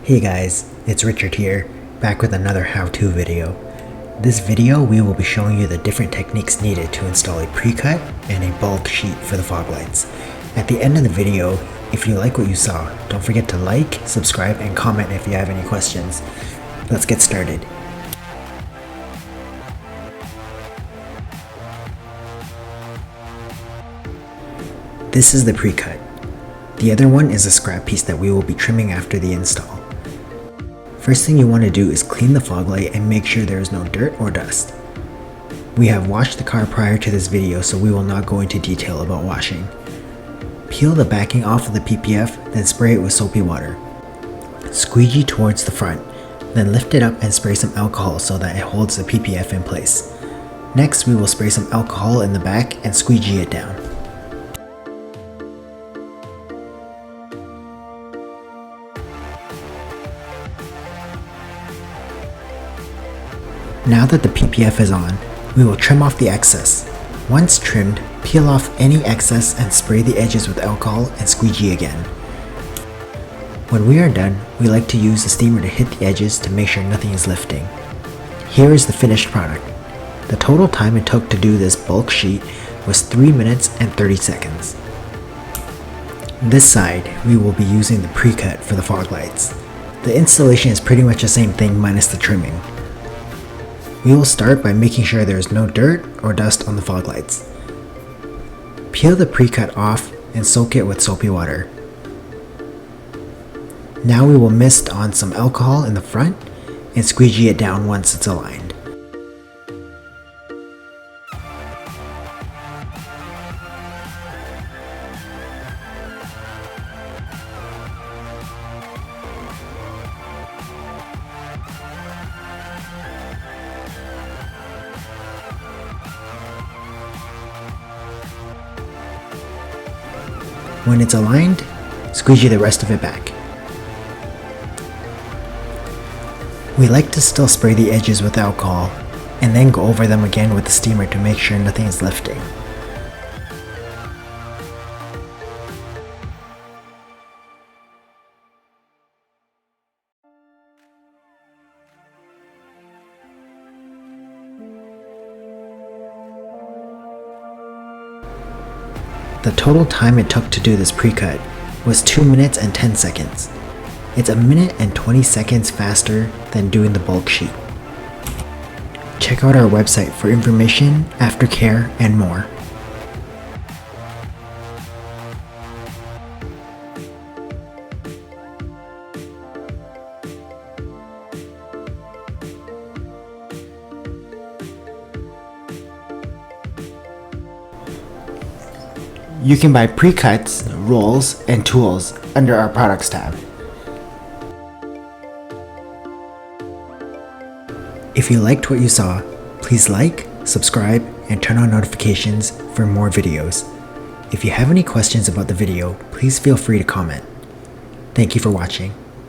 Hey guys, it's Richard here, back with another how-to video. This video we will be showing you the different techniques needed to install a precut and a bulk sheet for the fog lights. At the end of the video, if you like what you saw, don't forget to like, subscribe, and comment if you have any questions. Let's get started. This is the precut. The other one is a scrap piece that we will be trimming after the install. First thing you want to do is clean the fog light and make sure there is no dirt or dust. We have washed the car prior to this video, so we will not go into detail about washing. Peel the backing off of the PPF, then spray it with soapy water. Squeegee towards the front, then lift it up and spray some alcohol so that it holds the PPF in place. Next, we will spray some alcohol in the back and squeegee it down. Now that the PPF is on, we will trim off the excess. Once trimmed, peel off any excess and spray the edges with alcohol and squeegee again. When we are done, we like to use the steamer to hit the edges to make sure nothing is lifting. Here is the finished product. The total time it took to do this bulk sheet was 3 minutes and 30 seconds. This side, we will be using the precut for the fog lights. The installation is pretty much the same thing minus the trimming. We will start by making sure there is no dirt or dust on the fog lights. Peel the precut off and soak it with soapy water. Now we will mist on some alcohol in the front and squeegee it down once it's aligned. When it's aligned, squeegee the rest of it back. We like to still spray the edges with alcohol, and then go over them again with the steamer to make sure nothing is lifting. The total time it took to do this precut was 2 minutes and 10 seconds. It's a minute and 20 seconds faster than doing the bulk sheet. Check out our website for information, aftercare, and more. You can buy precuts, rolls, and tools under our products tab. If you liked what you saw, please like, subscribe, and turn on notifications for more videos. If you have any questions about the video, please feel free to comment. Thank you for watching.